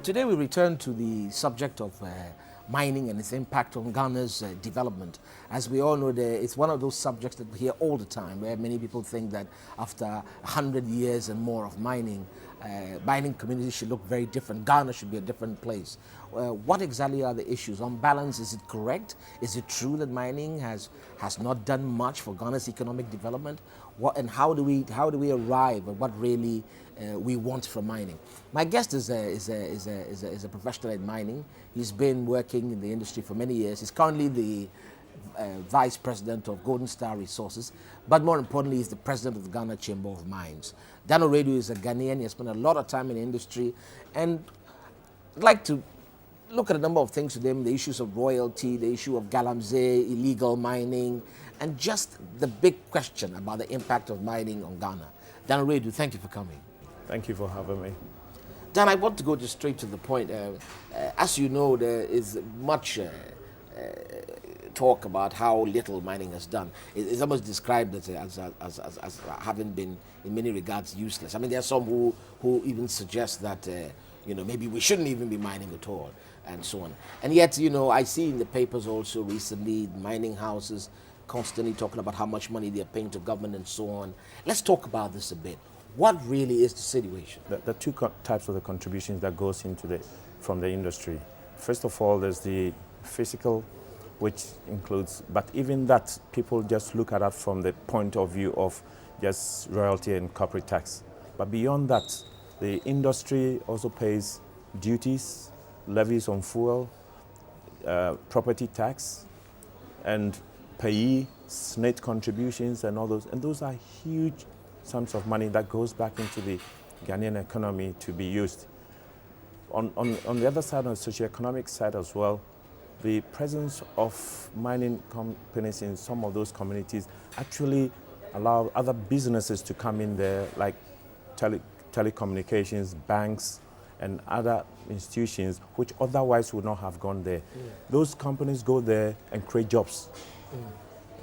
Today we return to the subject of mining and its impact on Ghana's development. As we all know, it's one of those subjects that we hear all the time, where many people think that after 100 years and more of mining, mining communities should look very different. Ghana should be a different place. What exactly are the issues? On balance, is it correct? Is it true that mining has not done much for Ghana's economic development? How do we arrive at what really we want from mining? My guest is a professional in mining. He's been working in the industry for many years. He's currently the vice president of Golden Star Resources, but more importantly, he's the president of the Ghana Chamber of Mines. Owiredu is a Ghanaian. He has spent a lot of time in the industry, and I'd like to look at a number of things with him: the issues of royalty, the issue of galamsey, illegal mining, and just the big question about the impact of mining on Ghana. Owiredu, thank you for coming. Thank you for having me. Dan, I want to go just straight to the point. As you know, there is much talk about how little mining has done. It's almost described as having been, in many regards, useless. I mean, there are some who even suggest that maybe we shouldn't even be mining at all, and so on. And yet, I see in the papers also recently mining houses constantly talking about how much money they're paying to government and so on. Let's talk about this a bit. What really is the situation? There are two types of the contributions that goes from the industry. First of all, there's the physical, which includes, but even that, people just look at that from the point of view of just royalty and corporate tax. But beyond that, the industry also pays duties, levies on fuel, property tax, and payee, SNAIT contributions and all those. And those are huge sums of money that goes back into the Ghanaian economy to be used. On the other side, on the socioeconomic side as well, the presence of mining companies in some of those communities actually allow other businesses to come in there, like telecommunications, banks, and other institutions which otherwise would not have gone there. Those companies go there and create jobs.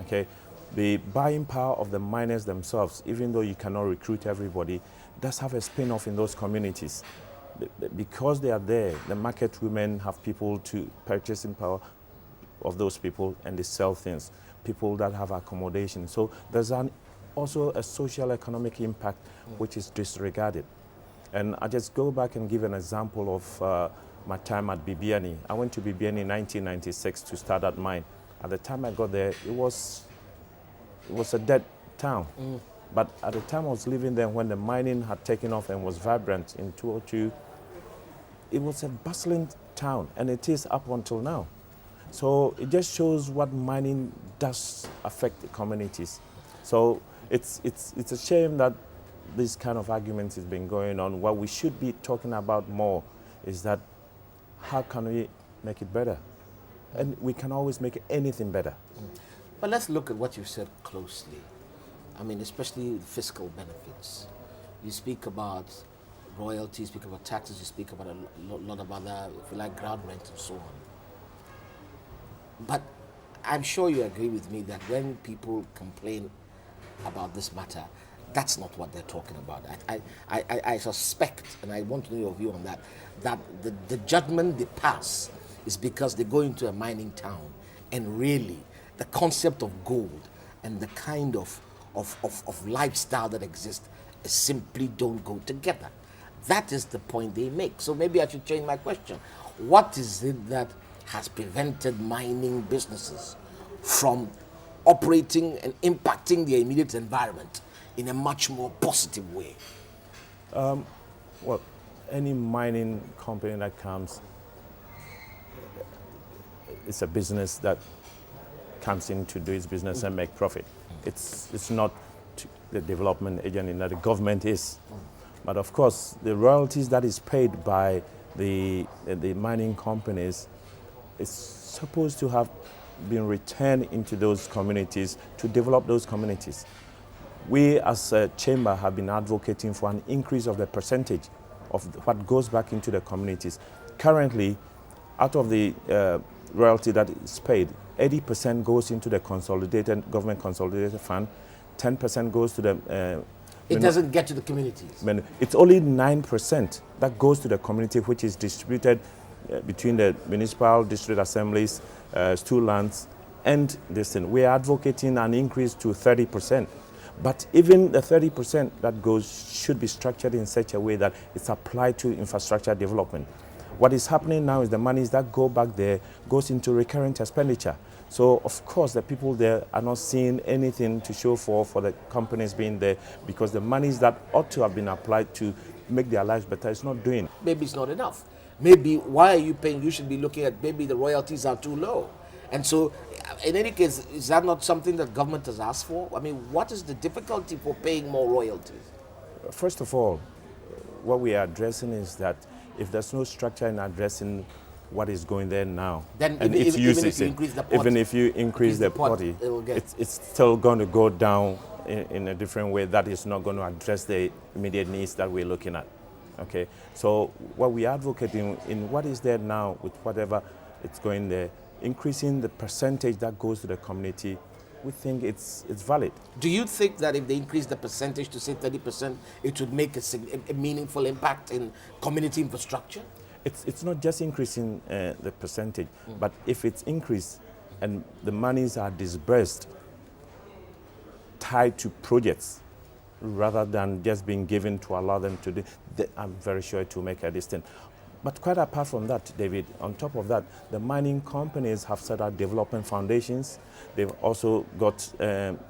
Okay. The buying power of the miners themselves, even though you cannot recruit everybody, does have a spin-off in those communities. Because they are there, the market women have people to purchasing power of those people, and they sell things. People that have accommodation. So there's also a social economic impact which is disregarded. And I just go back and give an example of my time at Bibiani. I went to Bibiani in 1996 to start that mine. At the time I got there, it was a dead town. But at the time I was living there, when the mining had taken off and was vibrant in 2002, it was a bustling town, and it is up until now. So it just shows what mining does affect the communities. So it's a shame that this kind of argument has been going on. What we should be talking about more is that how can we make it better? And we can always make anything better. But let's look at what you said closely. I mean, especially the fiscal benefits. You speak about royalties, you speak about taxes, you speak about a lot of other, if you like, ground rent and so on. But I'm sure you agree with me that when people complain about this matter, that's not what they're talking about. I suspect, and I want to know your view on that, that the judgment they pass is because they go into a mining town, and really the concept of gold and the kind of lifestyle that exists simply don't go together. That is the point they make. So maybe I should change my question. What is it that has prevented mining businesses from operating and impacting their immediate environment in a much more positive way? Well, any mining company that comes, it's a business that comes in to do its business and make profit. It's not the development agent in that the government is. But of course, the royalties that is paid by the mining companies is supposed to have been returned into those communities to develop those communities. We as a chamber have been advocating for an increase of the percentage of what goes back into the communities. Currently, out of the royalty that is paid, 80% goes into the government consolidated fund, 10% goes to the It doesn't get to the communities. It's only 9% that goes to the community, which is distributed between the municipal district assemblies, stool lands, and this thing. We are advocating an increase to 30%. But even the 30% that goes should be structured in such a way that it's applied to infrastructure development. What is happening now is the monies that go back there goes into recurrent expenditure. So of course the people there are not seeing anything to show for the companies being there, because the monies that ought to have been applied to make their lives better is not doing. Maybe it's not enough. Maybe why are you paying? You should be looking at maybe the royalties are too low. And so in any case, is that not something that government has asked for? I mean, what is the difficulty for paying more royalties? First of all, what we are addressing is that if there's no structure in addressing what is going there now, then and even if you increase the pot, even if you increase the potty, it's still going to go down in a different way that is not going to address the immediate needs that we're looking at. Okay, so what we're advocating in what is there now with whatever it's going there, increasing the percentage that goes to the community, we think it's valid. Do you think that if they increase the percentage to say 30%, it would make a meaningful impact in community infrastructure? It's not just increasing the percentage, but if it's increased and the monies are disbursed tied to projects rather than just being given to allow them to do, I'm very sure it will make a difference. But quite apart from that, David, on top of that, the mining companies have set up development foundations. They've also got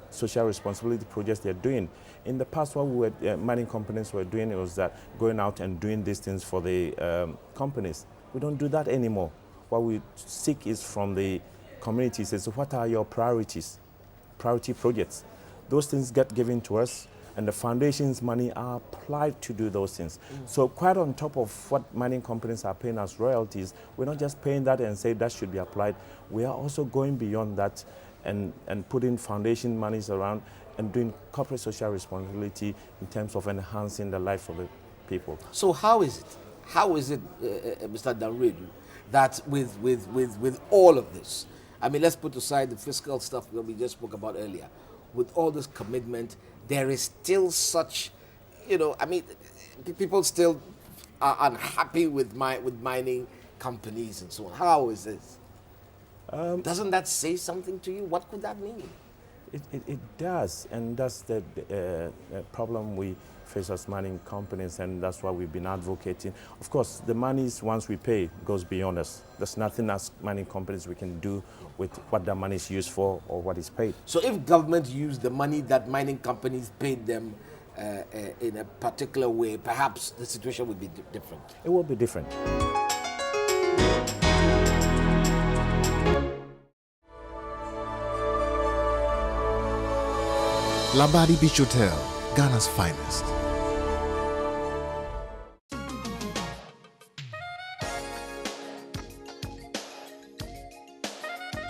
social responsibility projects they're doing. In the past, what mining companies were doing was that going out and doing these things for the companies. We don't do that anymore. What we seek is from the communities is what are your priorities, priority projects. Those things get given to us, and the foundation's money are applied to do those things. So quite on top of what mining companies are paying as royalties, we're not just paying that and say that should be applied. We are also going beyond that and putting foundation monies around and doing corporate social responsibility in terms of enhancing the life of the people. So how is it, Mr. Danredu, that with all of this, I mean, let's put aside the fiscal stuff that we just spoke about earlier, with all this commitment, there is still such, I mean, people still are unhappy with mining companies and so on. How is this? Doesn't that say something to you? What could that mean? It does, and that's the problem we face as mining companies, and that's why we've been advocating. Of course, the monies, once we pay, goes beyond us. There's nothing as mining companies we can do with what the money is used for or what is paid. So if government used the money that mining companies paid them in a particular way, perhaps the situation would be different. It will be different. Labadi Beach Hotel, Ghana's finest.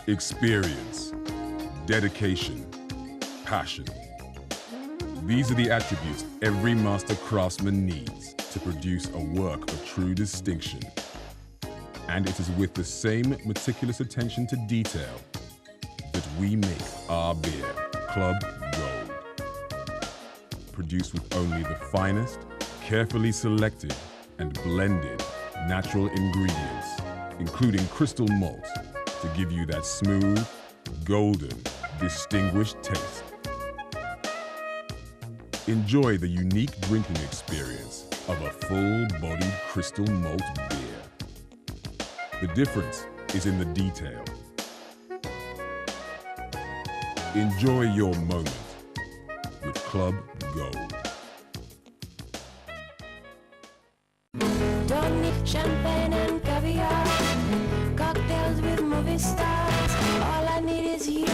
Experience, dedication, passion. These are the attributes every master craftsman needs to produce a work of true distinction. And it is with the same meticulous attention to detail that we make our beer, Club Gold. Produced with only the finest, carefully selected and blended natural ingredients, including crystal malt, to give you that smooth, golden, distinguished taste. Enjoy the unique drinking experience of a full-bodied crystal malt beer. The difference is in the detail. Enjoy your moment with Club Gold. Don't need champagne and caviar, cocktails with movie stars. All I need is you.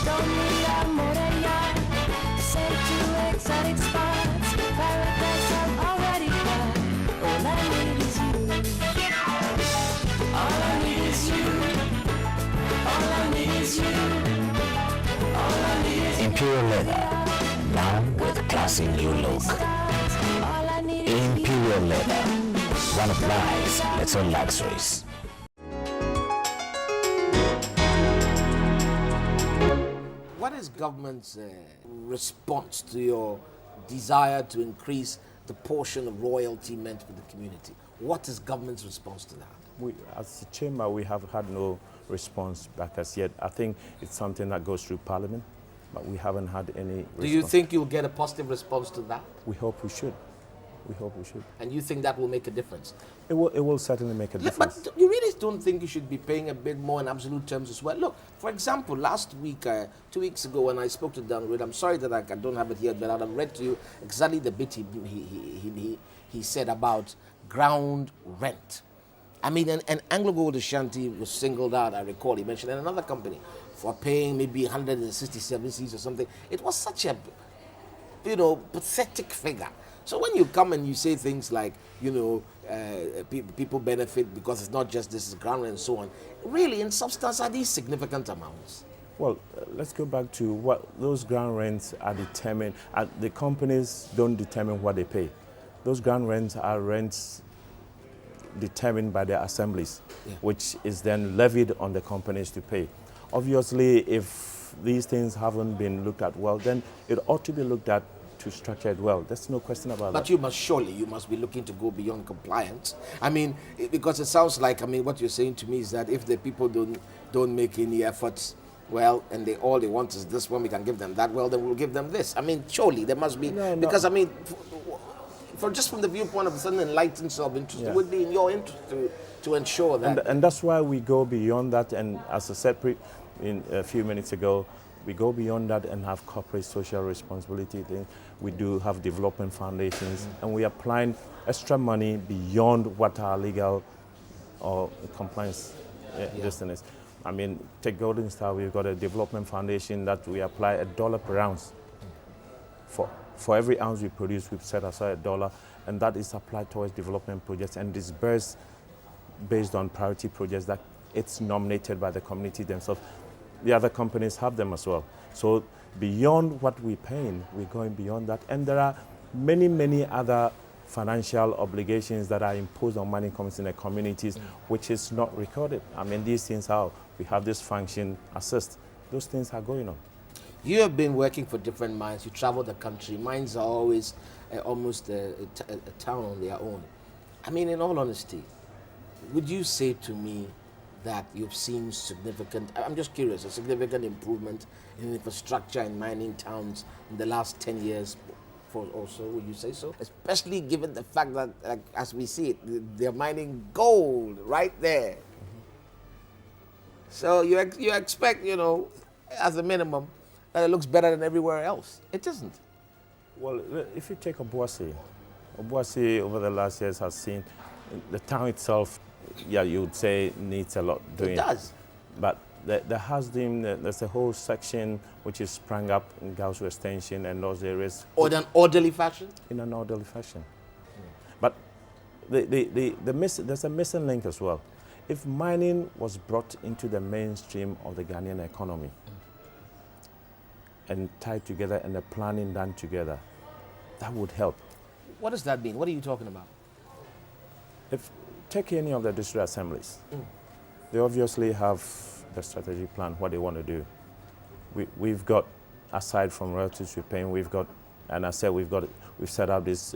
Don't need a motor yacht, send to exotic spots. Paradise I've already got. All I need is you. All I need is you. All I need is you. All I need is you. Imperial leather, now with classy new look. Imperial leather, one of life's little luxuries. What is government's response to your desire to increase the portion of royalty meant for the community? What is government's response to that? We, as a chamber, we have had no response back as yet. I think it's something that goes through Parliament, but we haven't had any response. Do you think you'll get a positive response to that? We hope we should. We hope we should. And you think that will make a difference? It will certainly make a difference. But you really don't think you should be paying a bit more in absolute terms as well? Look, for example, last week, 2 weeks ago, when I spoke to Dan Reid, I'm sorry that I don't have it here, but I'd have read to you exactly the bit he said about ground rent. I mean, an Anglo Gold Ashanti was singled out, I recall, he mentioned, and another company for paying maybe 167 Cs or something. It was such a, pathetic figure. So when you come and you say things like, people benefit because it's not just this is ground rent and so on, really, in substance, are these significant amounts? Well, let's go back to what those ground rents are determined. The companies don't determine what they pay. Those ground rents are rents determined by the assemblies, which is then levied on the companies to pay. Obviously, if these things haven't been looked at well, then it ought to be looked at to structure it well. There's no question about that. But you must be looking to go beyond compliance. I mean, because it sounds like, what you're saying to me is that if the people don't make any efforts, well, and all they want is this one, we can give them that, well, then we'll give them this. Surely there must be, because just from the viewpoint of a certain enlightened self-interest, it would be in your interest to ensure that. And that's why we go beyond that, and as I said a few minutes ago, we go beyond that and have corporate social responsibility. We do have development foundations, and we are applying extra money beyond what our legal or compliance destiny is. Take Golden Star, we've got a development foundation that we apply $1 per ounce. For every ounce we produce, we've set aside $1, and that is applied towards development projects and disbursed based on priority projects that it's nominated by the community themselves. The other companies have them as well. So beyond what we're paying, we're going beyond that. And there are many, many other financial obligations that are imposed on mining companies in the communities, which is not recorded. These things are, we have this function assist. Those things are going on. You have been working for different mines. You travel the country. Mines are always almost a town on their own. In all honesty, would you say to me that you've seen significant, I'm just curious, a significant improvement in infrastructure in mining towns in the last 10 years or so, would you say so? Especially given the fact that, as we see it, they're mining gold right there. So you expect, as a minimum, that it looks better than everywhere else. It doesn't. Well, if you take Obuasi over the last years has seen the town itself, you would say needs a lot doing. It does. But there's a whole section which is sprung up in Gausu Extension and those areas. In an orderly fashion? In an orderly fashion. But there's a missing link as well. If mining was brought into the mainstream of the Ghanaian economy and tied together and the planning done together, that would help. What does that mean? What are you talking about? Take any of the district assemblies. They obviously have the strategic plan, what they want to do. We've got, aside from royalties we're paying, we've got, and I said we've set up this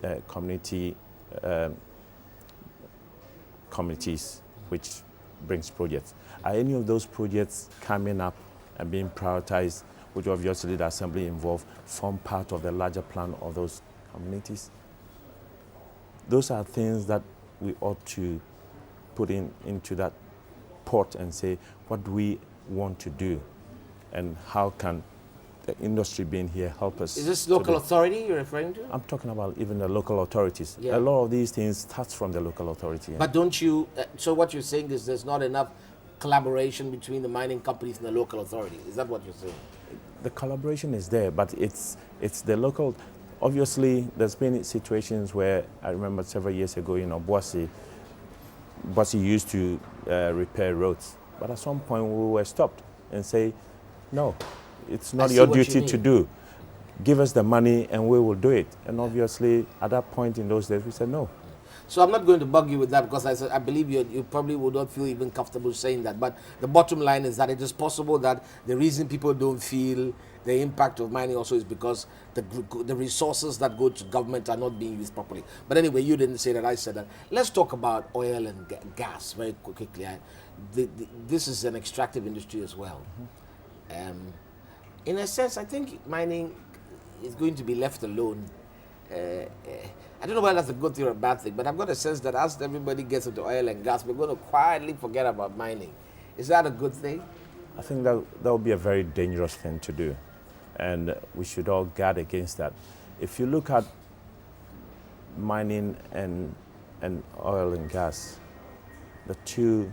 communities which brings projects. Are any of those projects coming up and being prioritized, which obviously the assembly involved, form part of the larger plan of those communities? Those are things that we ought to put into that pot and say, what do we want to do? And how can the industry being here help us? Is this local authority you're referring to? I'm talking about even the local authorities. Yeah. A lot of these things start from the local authority. But don't you, so what you're saying is there's not enough collaboration between the mining companies and the local authority. Is that what you're saying? The collaboration is there, but it's the local. Obviously, there's been situations where I remember several years ago, Obuasi used to repair roads. But at some point we were stopped and say, no, it's not your duty to do. Give us the money and we will do it. And obviously, at that point in those days, we said no. So I'm not going to bug you with that because I believe you probably would not feel even comfortable saying that. But the bottom line is that it is possible that the reason people don't feel the impact of mining also is because the resources that go to government are not being used properly. But anyway, you didn't say that, I said that. Let's talk about oil and gas very quickly. This is an extractive industry as well. In a sense, I think mining is going to be left alone. I don't know whether that's a good thing or a bad thing, but I've got a sense that as everybody gets into oil and gas, we're going to quietly forget about mining. Is that a good thing? I think that would be a very dangerous thing to do, and we should all guard against that. If you look at mining and oil and gas, the two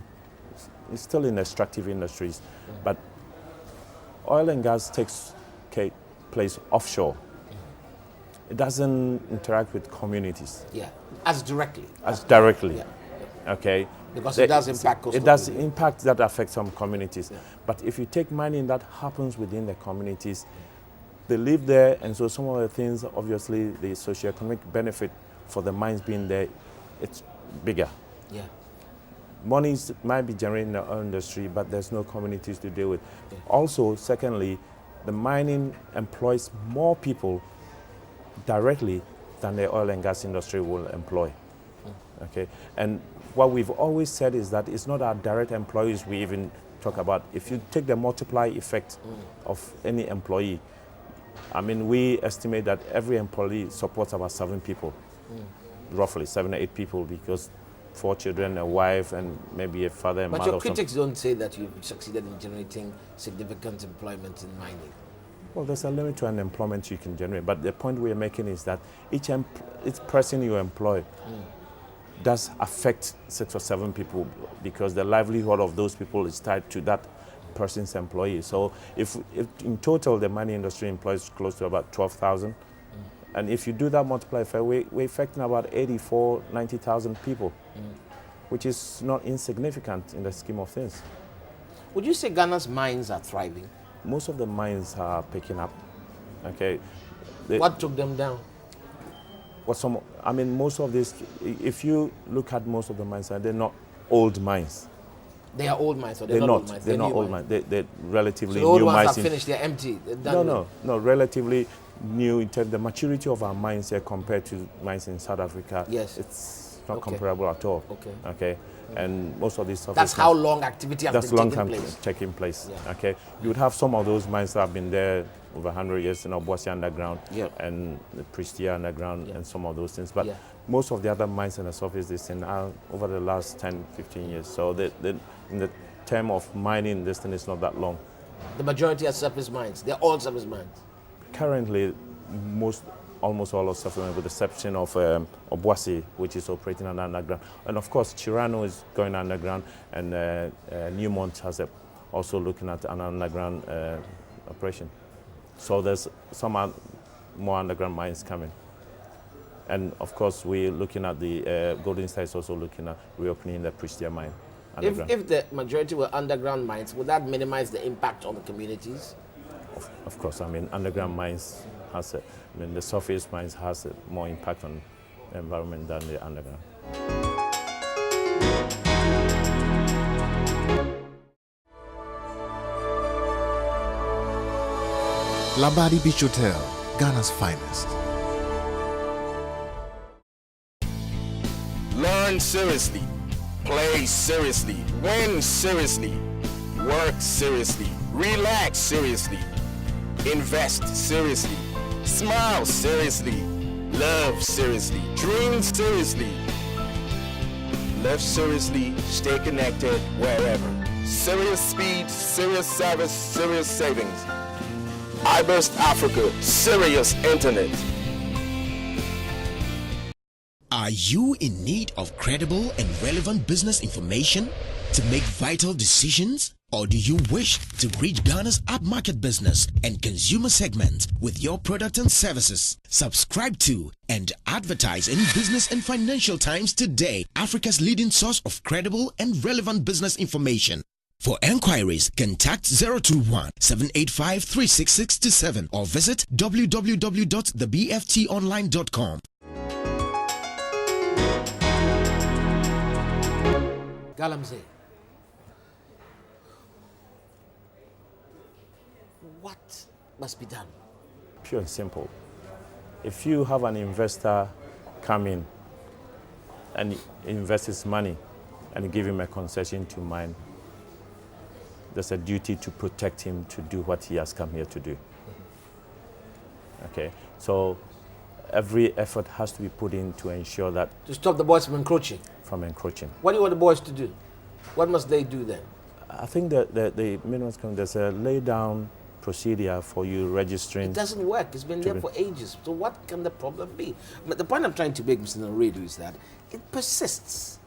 is still in extractive industries, but oil and gas takes place offshore. It doesn't interact with communities. Yeah, as directly. Directly. Yeah. Okay. Because it does impact coastal It does communities. impact that affects some communities. Yeah. But if you take mining that happens within the communities, they live there, and so some of the things, obviously, the socioeconomic benefit for the mines being there, it's bigger. Yeah. Monies might be generated in the oil industry, but there's no communities to deal with. Yeah. Also, secondly, the mining employs more people directly than the oil and gas industry will employ. Okay, and what we've always said is that it's not our direct employees we even talk about. If you take the multiply effect of any employee, I mean, we estimate that every employee supports about 7 people, roughly 7 or 8 people, because 4 children, a wife, and maybe a father and But mother. your critics don't say that you've succeeded in generating significant employment in mining. Well, there's a limit to an employment you can generate, but the point we're making is that each person you employ does affect 6 or 7 people, because the livelihood of those people is tied to that person's employee. So if in total the mining industry employs close to about 12,000, and if you do that multiply effect, we're affecting about 90,000 people, which is not insignificant in the scheme of things. Would you say Ghana's mines are thriving? Most of the mines are picking up. Okay. What took them down? Most of these, if you look at most of the mines, they're not old mines. They are old mines, or They're not not. old mines? They're not new old mines. They're relatively So the old new ones mines. are finished, they're empty. They're done. No, relatively new in terms of the maturity of our mines here compared to mines in South Africa. Yes. It's not Okay. comparable at all. Okay. Okay. And most of these surface That's how mines- long activity has that's been long taking time place. taking place. Yeah. Okay. You would have some of those mines that have been there over 100 years in Obuasi underground, Yeah. and the Pristia underground, Yeah. and some of those things. But Yeah. most of the other mines in the surface this thing are over the last 10, 15 years. So in the term of mining, this thing is not that long. The majority are surface mines. They're all surface mines. Currently, almost all of South Africa, with the exception of Obuasi, which is operating underground. And of course, Chirano is going underground, and Newmont has also looking at an underground operation. So there's some more underground mines coming. And of course, we're looking at the Golden Star is also looking at reopening the Pristia mine underground. If the majority were underground mines, would that minimize the impact on the communities? Of course, underground mines the surface mines has more impact on the environment than the underground. Labadi Beach Hotel, Ghana's finest. Learn seriously, play seriously, win seriously, work seriously, relax seriously, invest seriously, smile seriously, love seriously, dream seriously, live seriously, stay connected wherever. Serious speed, serious service, serious savings. iBurst Africa, serious internet. Are you in need of credible and relevant business information to make vital decisions? Or do you wish to reach Ghana's upmarket business and consumer segment with your product and services? Subscribe to and advertise in Business and Financial Times today, Africa's leading source of credible and relevant business information. For enquiries, contact 021-785-36627 or visit www.thebftonline.com. Galamsey, what must be done? Pure and simple. If you have an investor come in and invest his money and you give him a concession to mine, there's a duty to protect him to do what he has come here to do. Okay, so every effort has to be put in to ensure that To stop the boys from encroaching. What do you want the boys to do? What must they do then? I think that the minimum, there's a lay down procedure for you registering. It doesn't work. It's been there for ages. So what can the problem be? But the point I'm trying to make, Mr. Owiredu, is that it persists.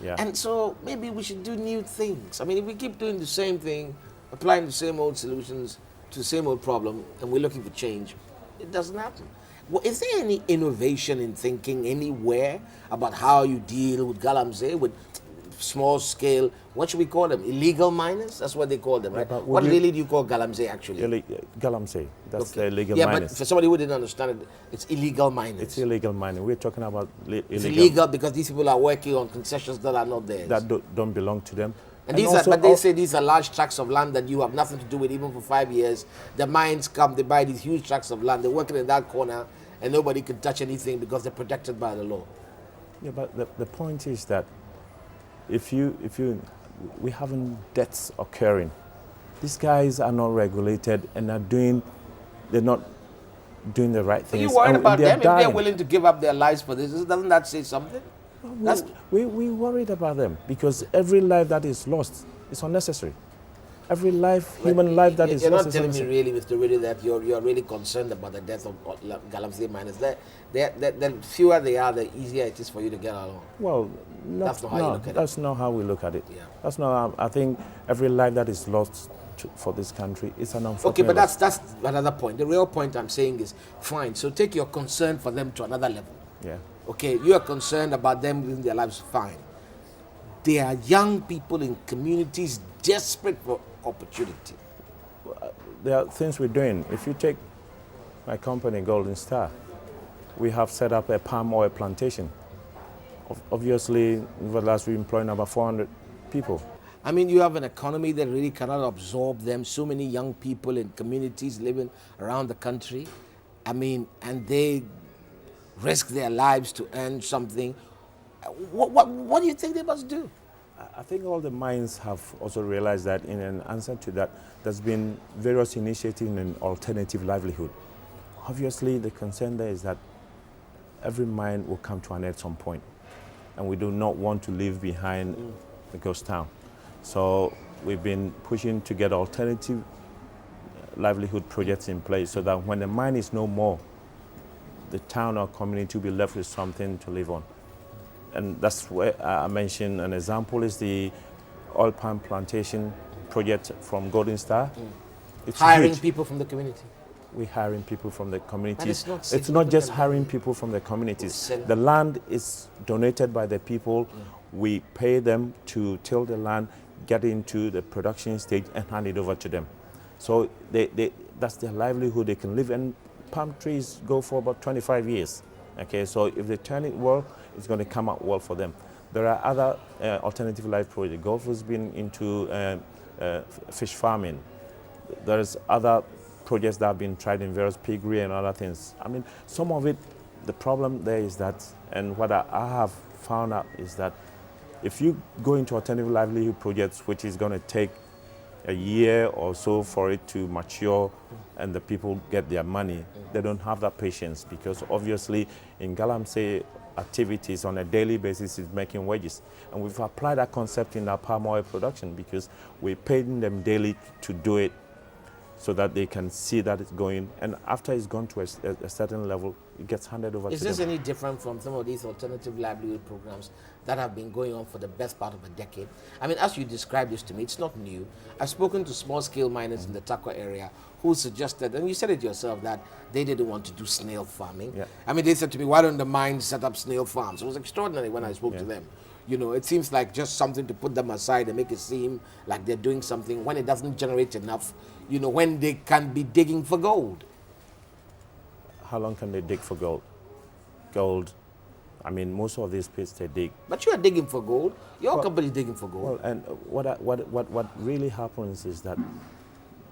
Yeah. And so maybe we should do new things. I mean, if we keep doing the same thing, applying the same old solutions to the same old problem, and we're looking for change, it doesn't happen. Well, is there any innovation in thinking anywhere about how you deal with galamsey, with small scale, what should we call them? Illegal miners? That's what they call them, right? What really do you call galamsey actually? Galamsey, that's the illegal miners. miners. But for somebody who didn't understand it, it's illegal miners. It's illegal mining. We're talking about illegal. It's illegal because these people are working on concessions that are not theirs. That don't belong to them. And these are, but they say these are large tracts of land that you have nothing to do with even for 5 years. The mines come, they buy these huge tracts of land, they're working in that corner, and nobody can touch anything because they're protected by the law. Yeah, but the point is that if we having deaths occurring, these guys are not regulated and they're not doing the right things. Are you worried about them? Dying. If they're willing to give up their lives for this, doesn't that say something? We worried about them because every life that is lost is unnecessary. Every life, human life that is lost. You're not telling me really, Mr. Owiredu, that you're really concerned about the death of galamsey miners. The fewer they are, the easier it is for you to get along. Well, that's not how you look at it. That's not how we look at it. Yeah. That's not. I think every life that is lost for this country is an unfortunate. Okay, but that's another point. The real point I'm saying is, fine. So take your concern for them to another level. Yeah. Okay, you are concerned about them living their lives fine. They are young people in communities desperate for opportunity. There are things we're doing. If you take my company, Golden Star, we have set up a palm oil plantation. Obviously, over the last we're employing about 400 people. I mean, you have an economy that really cannot absorb them. So many young people in communities living around the country. I mean, and they risk their lives to earn something. What do you think they must do? I think all the mines have also realized that in an answer to that, there's been various initiatives in alternative livelihood. Obviously, the concern there is that every mine will come to an end at some point, and we do not want to leave behind a ghost town. So we've been pushing to get alternative livelihood projects in place so that when the mine is no more, the town or community will be left with something to live on. And that's where I mentioned an example is the oil palm plantation project from Golden Star. It's hiring huge. people from the community. We're hiring people from the communities. It's not just hiring people from the communities. The land is donated by the people. We pay them to till the land, get into the production stage and hand it over to them. So that's their livelihood. They can live, and palm trees go for about 25 years. Okay, so if they turn it well, it's going to come out well for them. There are other alternative life projects. Gulf has been into fish farming. There's other projects that have been tried in various piggery and other things. I mean, some of it, the problem there is that, and what I have found out is that if you go into alternative livelihood projects, which is going to take a year or so for it to mature and the people get their money, they don't have that patience, because obviously in galamsey activities on a daily basis is making wages. And we've applied that concept in our palm oil production because we're paying them daily to do it so that they can see that it's going. And after it's gone to a certain level, it gets handed over to them. Is this any different from some of these alternative livelihood programs that have been going on for the best part of a decade? I mean, as you described this to me, it's not new. I've spoken to small-scale miners in the Takwa area who suggested, and you said it yourself, that they didn't want to do snail farming. Yeah. I mean, they said to me, why don't the mines set up snail farms? It was extraordinary when I spoke to them. You know, it seems like just something to put them aside and make it seem like they're doing something when it doesn't generate enough, you know, when they can be digging for gold. How long can they dig for gold? Gold, I mean, most of these pits they dig. But you are digging for gold. Your company is digging for gold. Well, and what really happens is that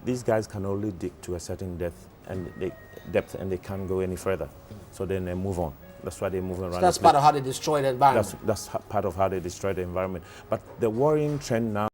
these guys can only dig to a certain depth and they can't go any further. So then they move on. That's why they move around. So that's part of how they destroy the environment. That's part of how they destroy the environment. But the worrying trend now